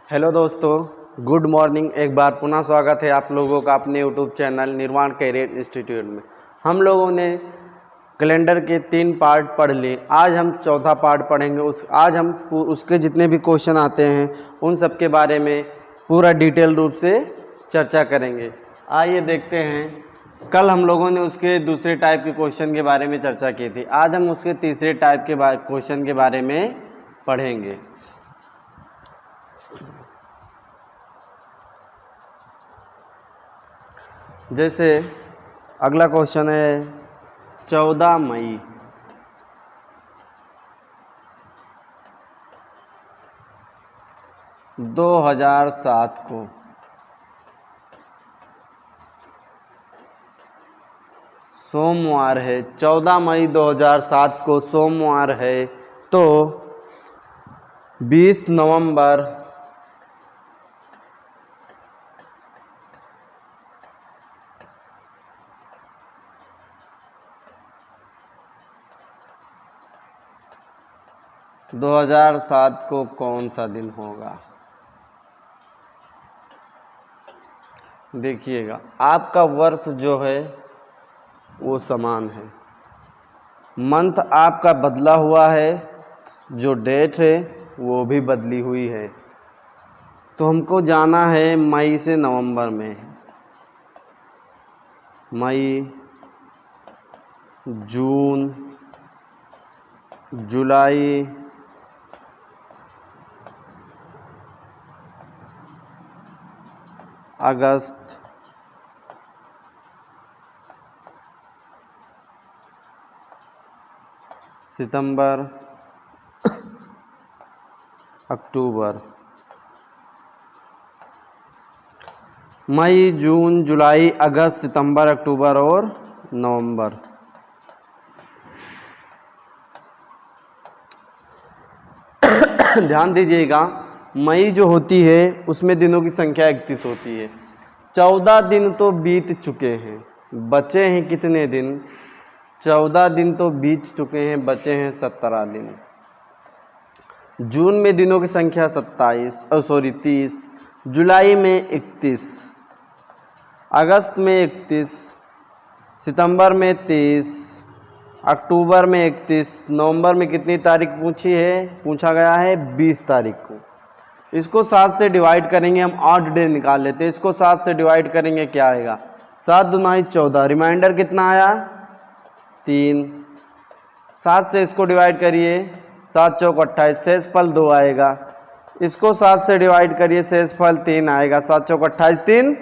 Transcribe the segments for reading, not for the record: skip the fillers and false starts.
Hello दोस्तों, good morning. एक बार पुनः स्वागत है आप लोगों का अपने यूट्यूब चैनल निर्वाण कैरियर इंस्टीट्यूट में। हम लोगों ने कैलेंडर के 3 पार्ट पढ़ लिए। आज हम चौथा पार्ट पढ़ेंगे। आज हम उसके जितने भी क्वेश्चन आते हैं उन सब के बारे में पूरा डिटेल रूप से चर्चा करेंगे। आइए देखते हैं। कल हम लोगों ने उसके दूसरे टाइप के क्वेश्चन के बारे में चर्चा की थी। आज हम उसके तीसरे टाइप के क्वेश्चन के बारे में पढ़ेंगे। जैसे अगला क्वेश्चन है 14 मई 2007 को सोमवार है। 14 मई 2007 को सोमवार है, तो 20 नवंबर 2007 को कौन सा दिन होगा? देखिएगा, आपका वर्ष जो है वो समान है, मंथ आपका बदला हुआ है, जो डेट है वो भी बदली हुई है। तो हमको जाना है मई से नवंबर में। मई, जून, जुलाई, अगस्त, सितंबर, अक्टूबर। मई, जून, जुलाई, अगस्त, सितंबर, अक्टूबर और नवंबर। ध्यान दीजिएगा, मई जो होती है उसमें दिनों की संख्या 31 होती है। 14 दिन तो बीत चुके हैं, बचे हैं कितने दिन? 14 दिन तो बीत चुके हैं, बचे हैं 17 दिन। जून में दिनों की संख्या 30, जुलाई में 31, अगस्त में 31, सितंबर में 30, अक्टूबर में 31, नवंबर में कितनी तारीख पूछा गया है? 20 तारीख को। इसको 7 से डिवाइड करेंगे, हम 8 डे निकाल लेते हैं। इसको 7 से डिवाइड करेंगे, क्या आएगा? 7 दूनी 14, रिमाइंडर कितना आया? 3। 7 से इसको डिवाइड करिए, 7 चौक 28, शेषफल 2 आएगा। इसको 7 से डिवाइड करिए, शेषफल 3 आएगा। 7 चौक 28, 3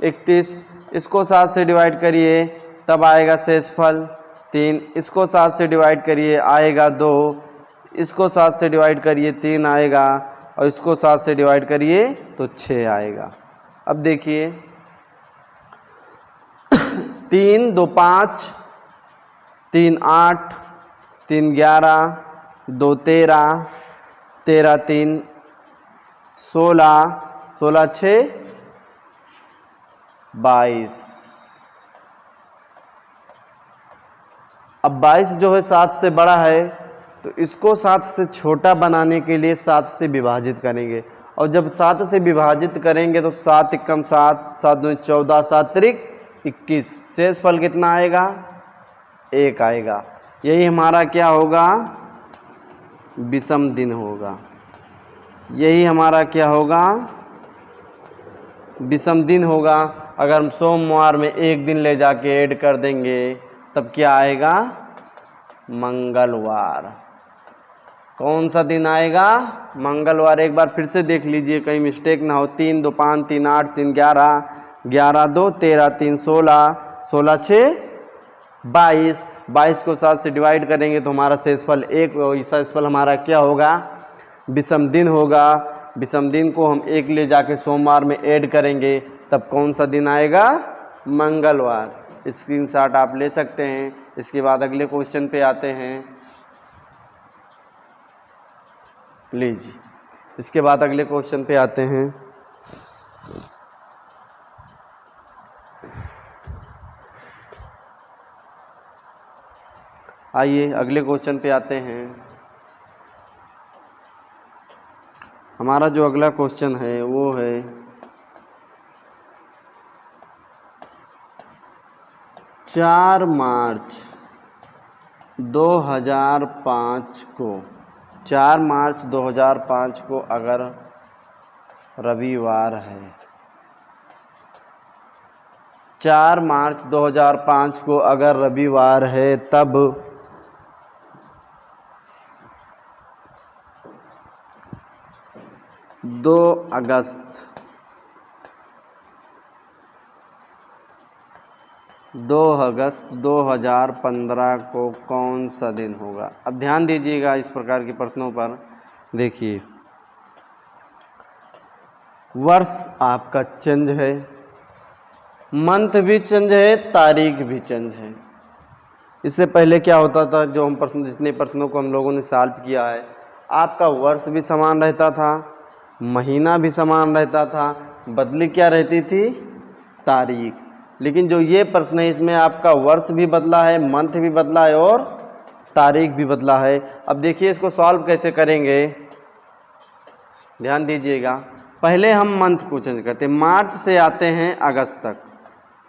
31। इसको 7 से डिवाइड करिए, तब आएगा शेषफल 3। इसको 7 से डिवाइड करिए, आएगा 2। इसको 7 से डिवाइड करिए, 3 आएगा। और इसको 7 से डिवाइड करिए तो 6 आएगा। अब देखिए, 3 2 5, 3 8, 3 11, 2 13, 13 3 16, 16 6 22। अब 22 जो है 7 से बड़ा है, तो इसको 7 से छोटा बनाने के लिए 7 से विभाजित करेंगे। और जब 7 से विभाजित करेंगे तो 7 एकम 7, 7 दूनी 14, 7 त्रिक 21। शेषफल कितना आएगा? 1 आएगा। यही हमारा क्या होगा? विषम दिन होगा। यही हमारा क्या होगा? विषम दिन होगा। अगर हम सोमवार में एक दिन ले जाके ऐड कर देंगे तब क्या आएगा? मंगलवार। कौन सा दिन आएगा? मंगलवार। एक बार फिर से देख लीजिए, कहीं मिस्टेक ना हो। 3 2 5, 3 8, 3 11, 11 2 13, 3 16, 16 6 22। 22 को 7 से डिवाइड करेंगे तो हमारा शेषफल 1। शेषफल हमारा क्या होगा? विषम दिन होगा। विषम दिन को हम 1 ले जाके सोमवार में ऐड करेंगे, तब कौन सा दिन आएगा? मंगलवार। स्क्रीनशॉट आप ले सकते हैं। इसके बाद अगले क्वेश्चन पे आते हैं। लीजिए, इसके बाद अगले क्वेश्चन पे आते हैं। आइए अगले क्वेश्चन पे आते हैं। हमारा जो अगला क्वेश्चन है वो है 4 मार्च 2005 को 4 मार्च 2005 को अगर रविवार है, 4 मार्च 2005 को अगर रविवार है तब 2 अगस्त 2015 को कौन सा दिन होगा। अब ध्यान दीजिएगा इस प्रकार के प्रश्नों पर। देखिए, वर्ष आपका चेंज है, मंथ भी चेंज है, तारीख भी चेंज है। इससे पहले क्या होता था, जो हम प्रश्न जितने प्रश्नों को हम लोगों ने सॉल्व किया है, आपका वर्ष भी समान रहता था, महीना भी समान रहता था, बदली क्या रहती थी, तारीख। लेकिन जो ये प्रश्न है इसमें आपका वर्ष भी बदला है, मंथ भी बदला है और तारीख भी बदला है। अब देखिए इसको सॉल्व कैसे करेंगे, ध्यान दीजिएगा। पहले हम मंथ को चेंज करते हैं, मार्च से आते हैं अगस्त तक,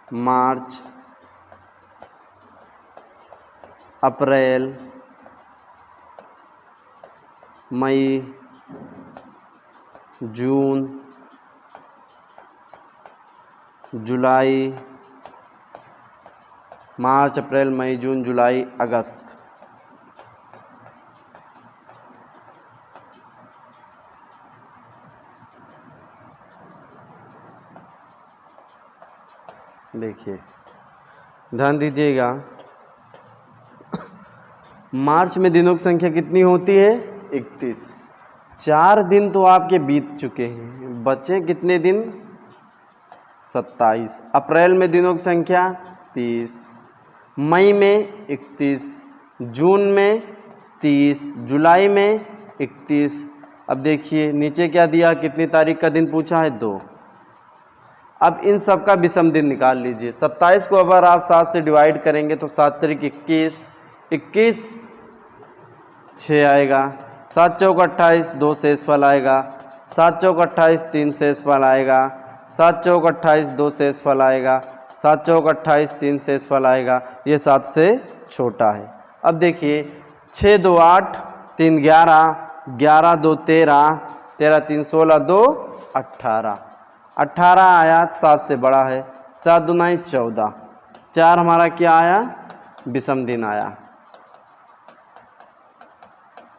मार्च, अप्रैल, मई, जून, जुलाई, मार्च, अप्रैल, मई, जून, जुलाई, अगस्त। देखिए ध्यान दीजिएगा, मार्च में दिनों की संख्या कितनी होती है, 31। 4 दिन तो आपके बीत चुके हैं, बचे कितने दिन, 27। अप्रैल में दिनों की संख्या 30, मई में 31, जून में 30, जुलाई में 31। अब देखिए नीचे क्या दिया, कितनी तारीख का दिन पूछा है, 2। अब इन सब का विषम दिन निकाल लीजिए। 27 को अगर आप 7 से डिवाइड करेंगे तो 7 तारीख 21, 21 6 आएगा, 7 चौक 28, 2 शेषफल आएगा, 7 चौक 28, 3 शेषफल आएगा, 7 चौक 28, 2 शेषफल आएगा, 7 चौक 28, 3 शेषफल आएगा। ये 7 से छोटा है। अब देखिए 6 2 8, 3 11, 11 2 13, 13 3 16, 2 18, 18 आया, 7 से बड़ा है, 7 दूनाई 14, 4 हमारा क्या आया, विषम दिन आया।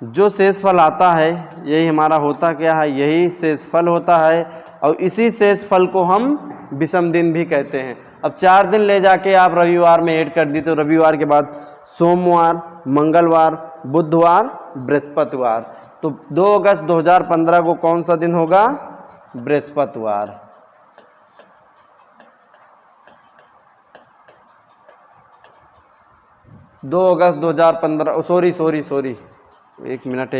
जो शेषफल आता है यही हमारा होता क्या है, यही शेषफल होता है और इसी शेषफल को हम विषम दिन भी कहते हैं। अब 4 दिन ले जाके आप रविवार में ऐड कर दी तो रविवार के बाद सोमवार, मंगलवार, बुधवार, बृहस्पतिवार। तो 2 अगस्त 2015 को कौन सा दिन होगा, बृहस्पतिवार। दो अगस्त 2015, सॉरी, एक मिनट।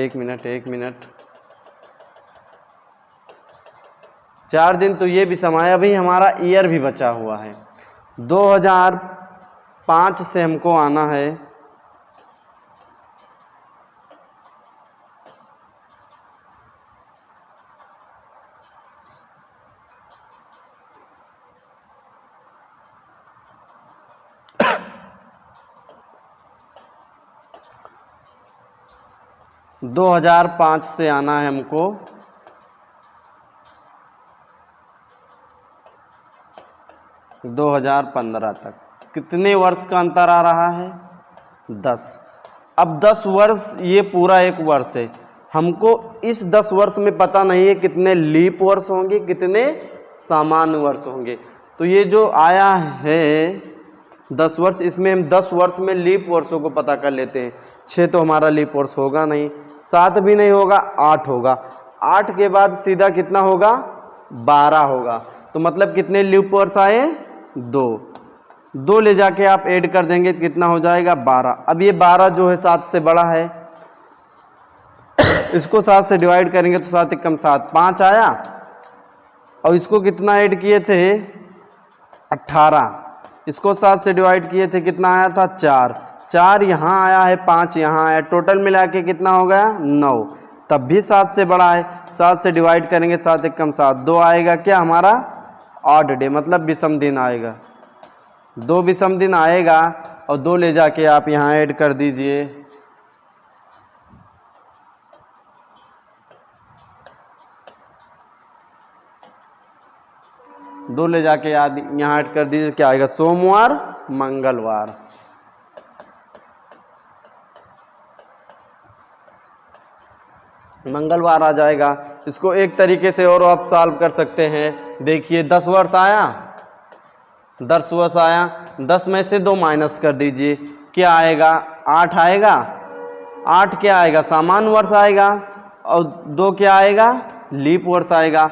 4 दिन तो ये भी समाया, अभी हमारा ईयर भी बचा हुआ है। 2005 से हमको आना है 2005 से आना है हमको 2015 तक। कितने वर्ष का अंतर आ रहा है, 10। अब 10 वर्ष, ये पूरा एक वर्ष है, हमको इस 10 वर्ष में पता नहीं है कितने लीप वर्ष होंगे, कितने सामान्य वर्ष होंगे। तो ये जो आया है 10 वर्ष, इसमें हम 10 वर्ष में लीप वर्षों को पता कर लेते हैं। 6 तो हमारा लीप वर्ष होगा नहीं, 7 भी नहीं होगा, 8 होगा। 8 के बाद सीधा कितना होगा, 12 होगा। तो मतलब कितने लीप वर्ष आए, 2 ले जाके आप ऐड कर देंगे कितना हो जाएगा, 12। अब ये 12 जो है 7 से बड़ा है, इसको 7 से डिवाइड करेंगे तो 7 एकम 7, 5 आया। और इसको कितना ऐड किए थे, 18। इसको 7 से डिवाइड किए थे, कितना आया था, 4 यहाँ आया है, 5 यहाँ आया, टोटल मिला के कितना हो गया, 9। तब भी 7 से बड़ा है। 7 से डिवाइड करेंगे 7 एकम 7, 2 आएगा क्या हमारा ऑड डे, मतलब विषम दिन आएगा। 2 विषम दिन आएगा और 2 ले जाके आप यहाँ ऐड कर दीजिए। दो ले जाके यहाँ ऐड कर दीजिए, क्या आएगा सोमवार मंगलवार। मंगलवार आ जाएगा। इसको एक तरीके से और आप सॉल्व कर सकते हैं। देखिए 10 वर्ष आया, 10 वर्ष आया, 10 में से 2 माइनस कर दीजिए, क्या आएगा 8 आएगा। 8 क्या आएगा सामान्य वर्ष आएगा, और 2 क्या आएगा लीप वर्ष आएगा।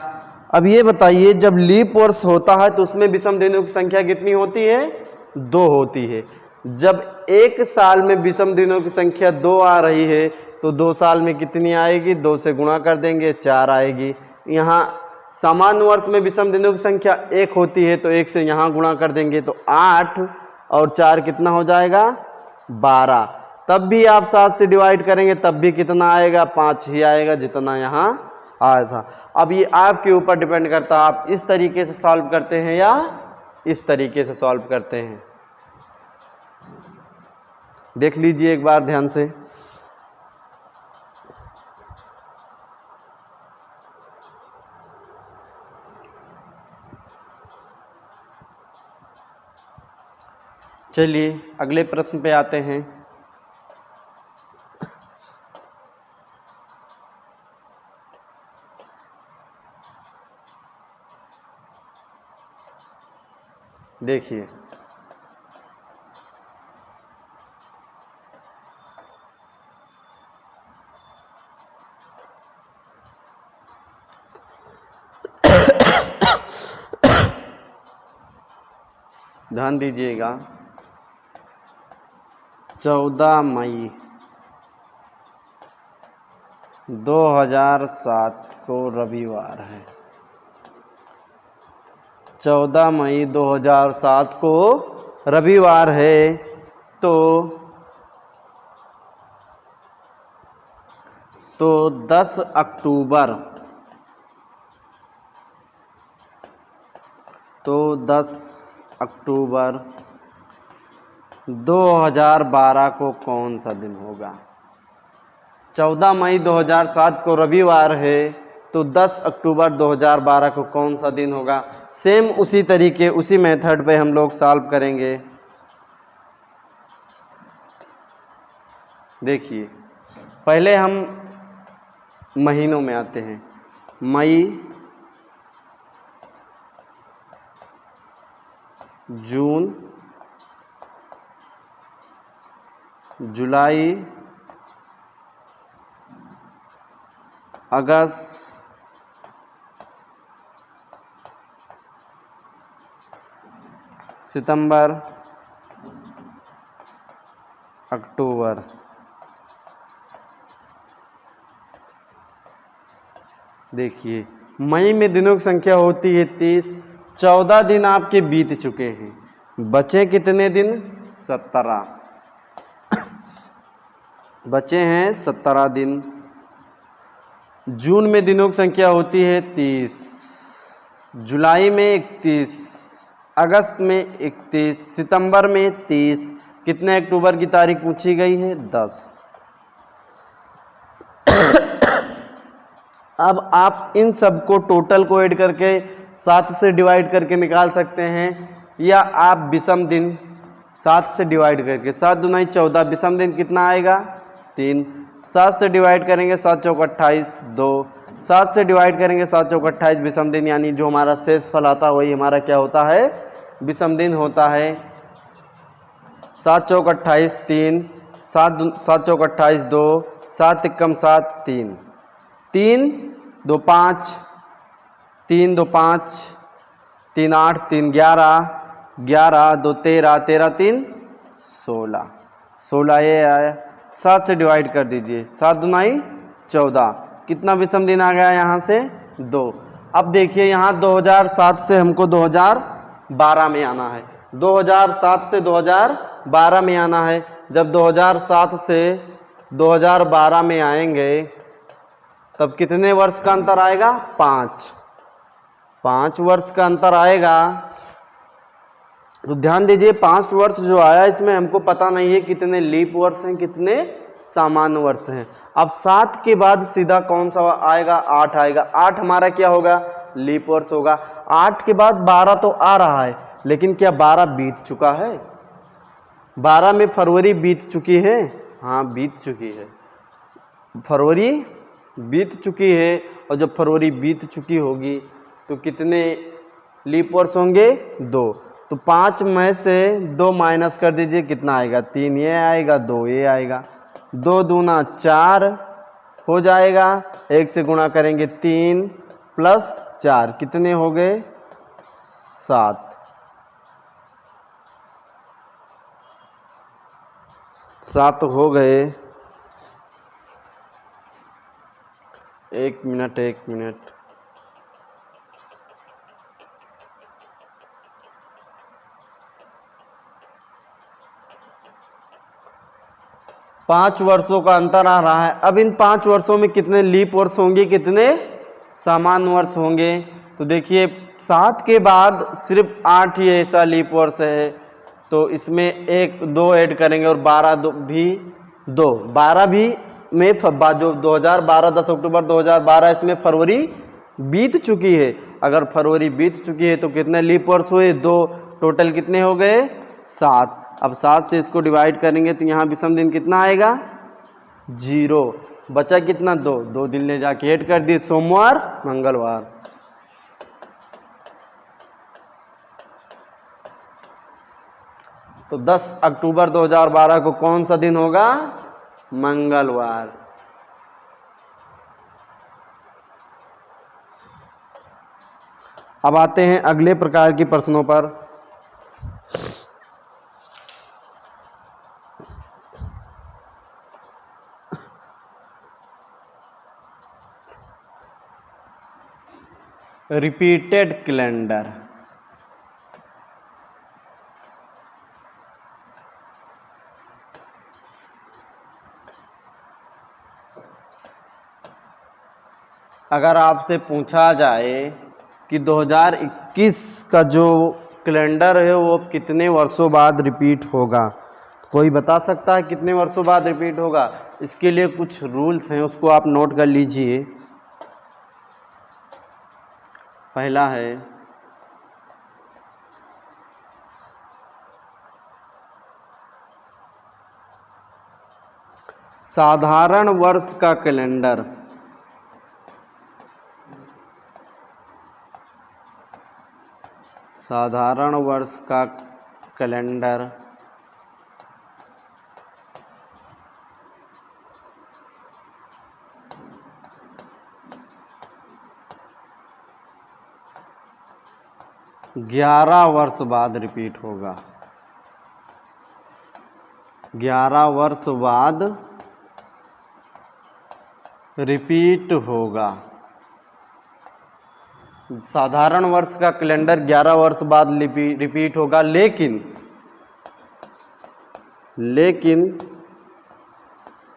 अब ये बताइए जब लीप वर्ष होता है तो उसमें विषम दिनों की संख्या कितनी होती है 2 होती है। जब एक साल में विषम दिनों की संख्या 2 आ रही है तो 2 साल में कितनी आएगी, 2 से गुणा कर देंगे 4 आएगी। यहाँ सामान्य वर्ष में विषम दिनों की संख्या 1 होती है तो 1 से यहाँ गुणा कर देंगे तो 8 और 4 कितना हो जाएगा 12। तब भी आप 7 से डिवाइड करेंगे तब भी कितना आएगा 5 ही आएगा जितना यहाँ आया था। अब ये आपके ऊपर डिपेंड करता है आप इस तरीके से सॉल्व करते हैं या इस तरीके से सॉल्व करते हैं। देख लीजिए एक बार ध्यान से। चलिए अगले प्रश्न पे आते हैं। देखिए ध्यान दीजिएगा 14 मई 2007 को रविवार है। 14 मई 2007 को रविवार है तो 10 अक्टूबर 2012 को कौन सा दिन होगा। 14 मई 2007 को रविवार है तो 10 अक्टूबर 2012 को कौन सा दिन होगा। सेम उसी तरीके उसी मेथड पे हम लोग सॉल्व करेंगे। देखिए पहले हम महीनों में आते हैं। मई, जून, जुलाई, अगस्त, सितंबर, अक्टूबर। देखिए मई में दिनों की संख्या होती है 30। 14 दिन आपके बीत चुके हैं, बचे कितने दिन 17, बचे हैं 17 दिन। जून में दिनों की संख्या होती है 30, जुलाई में 31, अगस्त में 31, सितंबर में 30। कितने अक्टूबर की तारीख पूछी गई है 10। अब आप इन सब को टोटल को ऐड करके 7 से डिवाइड करके निकाल सकते हैं, या आप विषम दिन 7 से डिवाइड करके 7 दूनी 14, विषम दिन कितना आएगा 3। 7 से डिवाइड करेंगे 7 चौक 28, 2। 7 से डिवाइड करेंगे 7 चौक 28 विषम दिन, यानी जो हमारा शेष फल आता है वही हमारा क्या होता है विषम दिन होता है। 7 चौक 28 3, 7 चौक 28 2, 7 एकम 7 3, 3 2 5, 3 2 5, 3 8, 3 11, 11 2 13, 13 3 16, 16 ये आया। 7 से डिवाइड कर दीजिए, 7 दूनी 14। कितना विषम दिन आ गया यहाँ से 2। अब देखिए यहाँ 2007 से हमको 2012 में आना है। 2007 से 2012 में आना है। जब 2007 से 2012 में आएंगे तब कितने वर्ष का अंतर आएगा? 5 वर्ष का अंतर आएगा। तो ध्यान दीजिए 5 वर्ष जो आया इसमें हमको पता नहीं है कितने लीप वर्ष हैं, कितने सामान्य वर्ष हैं। अब 7 के बाद सीधा कौन सा आएगा? 8 आएगा। 8 हमारा क्या होगा? लीप वर्ष होगा। 8 के बाद 12 तो आ रहा है, लेकिन क्या 12 बीत चुका है? 12 में फरवरी बीत चुकी है। हाँ बीत चुकी है, फरवरी बीत चुकी है। और जब फरवरी बीत चुकी होगी तो कितने लीप वर्ष होंगे? 2। तो 5 में से 2 माइनस कर दीजिए, कितना आएगा? 3 ये आएगा, 2 ये आएगा। 2 दूना 4 हो जाएगा, 1 से गुणा करेंगे 3 प्लस 4 कितने हो गए? 7। 7 हो गए। 1 मिनट। 5 वर्षों का अंतर आ रहा है। अब इन 5 वर्षों में कितने लीप वर्ष होंगे, कितने सामान्य वर्ष होंगे? तो देखिए 7 के बाद सिर्फ 8 ही ऐसा लीप वर्ष है, तो इसमें 1-2 ऐड करेंगे और 12 भी 2। 12 भी में जो 2012 10 अक्टूबर 2012 इसमें फरवरी बीत चुकी है। अगर फरवरी बीत चुकी है तो कितने लीप वर्ष हुए? 2। टोटल कितने हो गए? 7। अब 7 से इसको डिवाइड करेंगे तो यहाँ विषम दिन कितना आएगा? 0। बचा कितना? 2। 2 दिन ले जाके ऐड कर दिए, सोमवार मंगलवार। तो 10 अक्टूबर 2012 को कौन सा दिन होगा? मंगलवार। अब आते हैं अगले प्रकार के प्रश्नों पर। Repeated calendar. अगर आपसे पूछा जाए कि 2021 का जो कैलेंडर है वो कितने वर्षों बाद रिपीट होगा, कोई बता सकता है कितने वर्षों बाद रिपीट होगा? इसके लिए कुछ रूल्स हैं, उसको आप नोट कर लीजिए। पहला है साधारण वर्ष का कैलेंडर। साधारण वर्ष का कैलेंडर ग्यारह वर्ष बाद रिपीट होगा। 11 वर्ष बाद रिपीट होगा। साधारण वर्ष का कैलेंडर 11 वर्ष बाद रिपीट होगा, लेकिन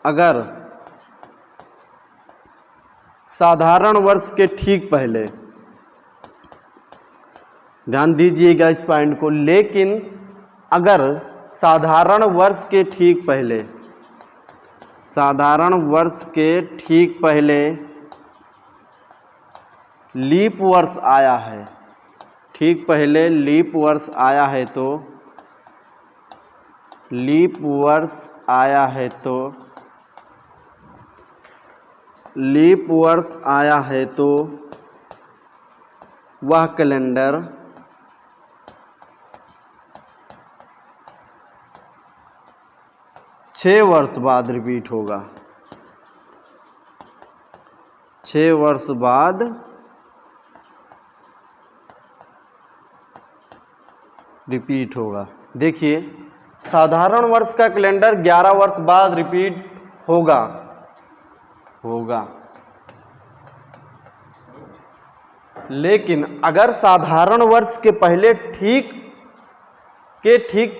अगर साधारण वर्ष के ठीक पहले, ध्यान दीजिएगा इस पॉइंट को, लेकिन अगर साधारण वर्ष के ठीक पहले, साधारण वर्ष के ठीक पहले लीप वर्ष आया है, ठीक पहले लीप वर्ष आया है तो लीप वर्ष आया है तो लीप वर्ष आया है तो वह कैलेंडर छः वर्ष बाद रिपीट होगा। 6 वर्ष बाद रिपीट होगा। देखिए साधारण वर्ष का कैलेंडर 11 वर्ष बाद रिपीट होगा लेकिन अगर साधारण वर्ष के पहले ठीक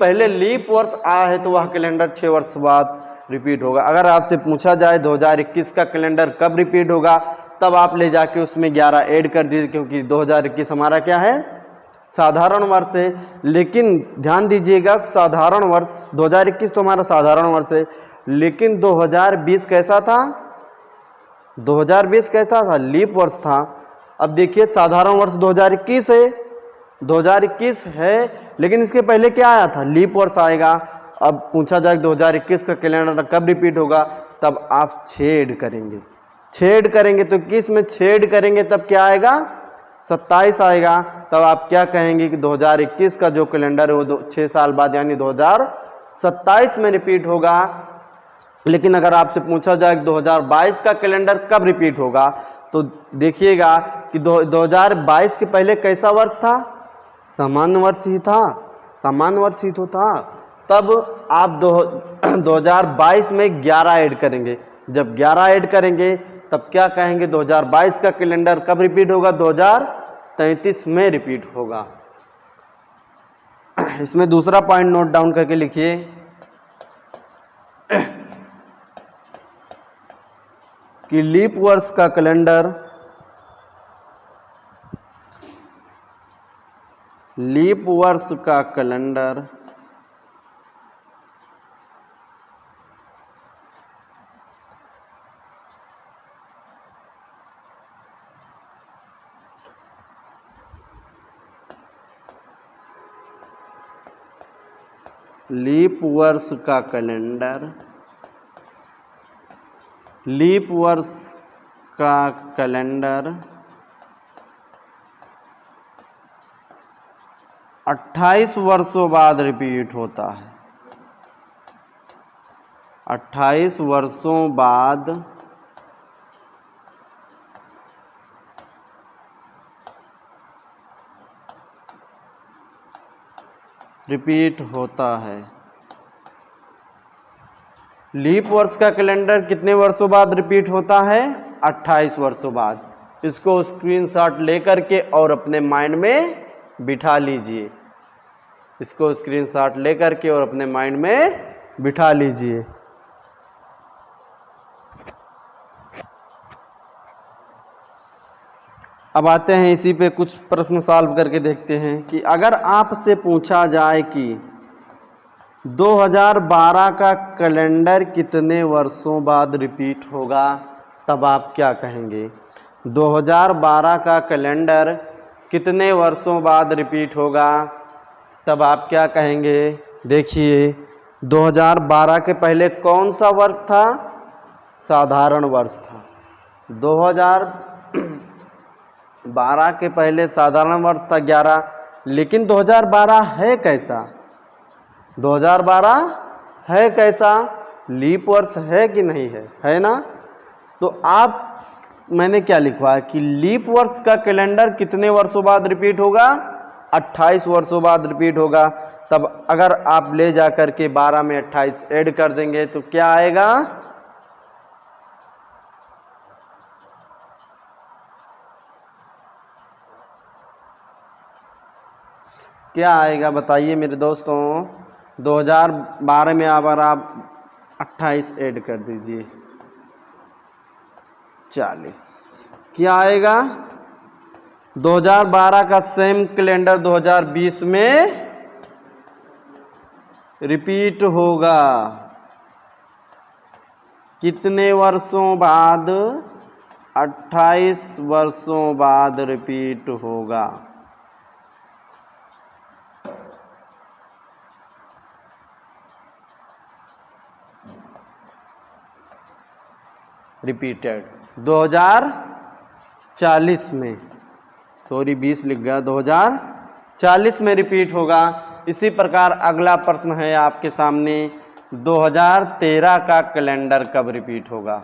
पहले लीप वर्ष आया है तो वह कैलेंडर 6 वर्ष बाद रिपीट होगा। अगर आपसे पूछा जाए 2021 का कैलेंडर कब रिपीट होगा, तब आप ले जाके उसमें 11 ऐड कर दीजिए, क्योंकि 2021 हमारा क्या है, साधारण वर्ष है। लेकिन ध्यान दीजिएगा, साधारण वर्ष 2021 तो हमारा साधारण वर्ष है, लेकिन 2020 कैसा था, 2020 कैसा था, लीप वर्ष था। अब देखिए साधारण वर्ष 2021 है, 2021 है, लेकिन इसके पहले क्या आया था, लीप वर्ष आएगा। अब पूछा जाए 2021 का कैलेंडर कब रिपीट होगा, तब आप छेद करेंगे, छेद करेंगे तो किस में छेद करेंगे, तब क्या आएगा, 27 आएगा। तब आप क्या कहेंगे कि 2021 का जो कैलेंडर है वो 6 साल बाद यानी 2027 में रिपीट होगा। लेकिन अगर आपसे पूछा जाए 2022 का कैलेंडर कब रिपीट होगा, तो देखिएगा कि 2022 के पहले कैसा वर्ष था, सामान्य वर्ष ही था, सामान्य वर्ष ही तो था। तब आप 2022 में 11 ऐड करेंगे, जब 11 ऐड करेंगे तब क्या कहेंगे, 2022 का कैलेंडर कब रिपीट होगा, 2033 में रिपीट होगा। इसमें दूसरा पॉइंट नोट डाउन करके लिखिए कि लीप वर्ष का कैलेंडर, लीप वर्ष का कैलेंडर लीप वर्ष का कैलेंडर, लीप वर्ष का कैलेंडर 28 वर्षों बाद रिपीट होता है, 28 वर्षों बाद रिपीट होता है। लीप वर्ष का कैलेंडर कितने वर्षों बाद रिपीट होता है, 28 वर्षों बाद। इसको स्क्रीनशॉट लेकर के और अपने माइंड में बिठा लीजिए, इसको स्क्रीनशॉट लेकर के और अपने माइंड में बिठा लीजिए। अब आते हैं इसी पे कुछ प्रश्न सॉल्व करके देखते हैं कि अगर आपसे पूछा जाए कि 2012 का कैलेंडर कितने वर्षों बाद रिपीट होगा, तब आप क्या कहेंगे। 2012 का कैलेंडर कितने वर्षों बाद रिपीट होगा, तब आप क्या कहेंगे। देखिए 2012 के पहले कौन सा वर्ष था, साधारण वर्ष था। 2012 के पहले साधारण वर्ष था 11, लेकिन 2012 है कैसा, 2012 है कैसा, लीप वर्ष है कि नहीं है, है ना। तो आप, मैंने क्या लिखवा है कि लीप वर्ष का कैलेंडर कितने वर्षों बाद रिपीट होगा, 28 वर्षों बाद रिपीट होगा। तब अगर आप ले जा कर के 12 में 28 ऐड कर देंगे तो क्या आएगा, क्या आएगा बताइए मेरे दोस्तों। 2012 में अगर आप 28 ऐड कर दीजिए 40, क्या आएगा। 2012 का सेम कैलेंडर 2020 में रिपीट होगा, कितने वर्षों बाद, 28 वर्षों बाद रिपीट होगा। रिपीटेड 2040 में, सॉरी 20 लिख गया, 2040 में रिपीट होगा। इसी प्रकार अगला प्रश्न है आपके सामने, 2013 का कैलेंडर कब रिपीट होगा।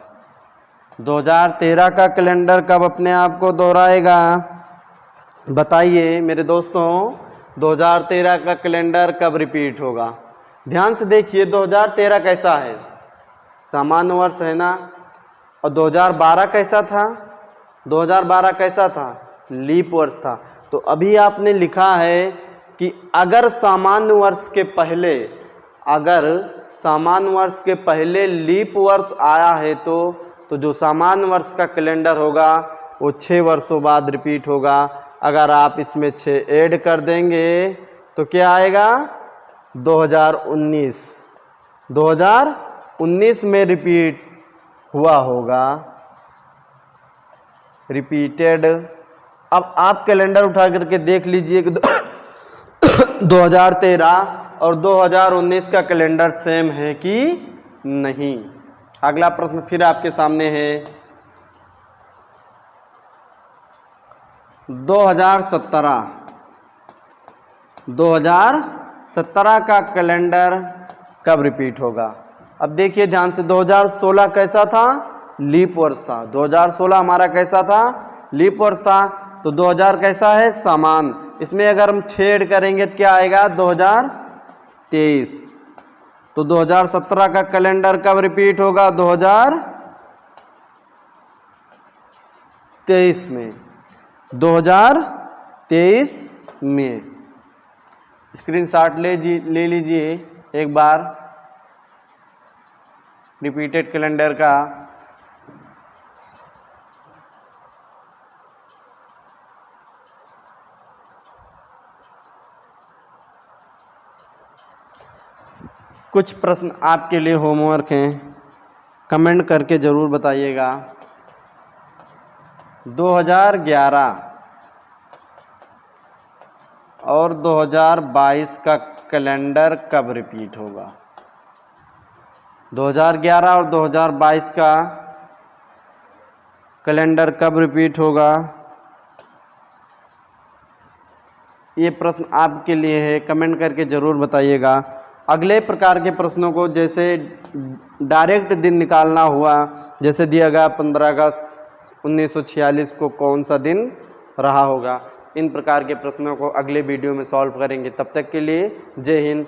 2013 का कैलेंडर कब अपने आप को दोहराएगा, बताइए मेरे दोस्तों। 2013 का कैलेंडर कब रिपीट होगा, ध्यान से देखिए। 2013 कैसा है, सामान्य वर्ष है ना। और 2012 कैसा था, 2012 कैसा था, लीप वर्ष था। तो अभी आपने लिखा है कि अगर सामान्य वर्ष के पहले, अगर सामान्य वर्ष के पहले लीप वर्ष आया है तो जो सामान्य वर्ष का कैलेंडर होगा वो 6 वर्षों बाद रिपीट होगा। अगर आप इसमें 6 ऐड कर देंगे तो क्या आएगा 2019। 2019 में रिपीट हुआ होगा, रिपीटेड। अब आप कैलेंडर उठा करके देख लीजिए कि 2013 और 2019 का कैलेंडर सेम है कि नहीं। अगला प्रश्न फिर आपके सामने है 2017 का कैलेंडर कब रिपीट होगा। अब देखिए ध्यान से, 2016 कैसा था, लीप वर्ष था। 2016 हमारा कैसा था, लीप वर्ष था। तो 2000 कैसा है, समान। इसमें अगर हम 6 ऐड करेंगे तो क्या आएगा 2023। तो 2017 का कैलेंडर कब रिपीट होगा, 2023 में। 2023 में स्क्रीनशॉट ले लीजिए एक बार रिपीटेड कैलेंडर का। कुछ प्रश्न आपके लिए होमवर्क हैं, कमेंट करके ज़रूर बताइएगा। 2011 और 2022 का कैलेंडर कब रिपीट होगा। 2011 और 2022 का कैलेंडर कब रिपीट होगा, ये प्रश्न आपके लिए है, कमेंट करके ज़रूर बताइएगा। अगले प्रकार के प्रश्नों को जैसे डायरेक्ट दिन निकालना हुआ, जैसे दिया गया 15 अगस्त 1946 को कौन सा दिन रहा होगा, इन प्रकार के प्रश्नों को अगले वीडियो में सॉल्व करेंगे। तब तक के लिए जय हिंद,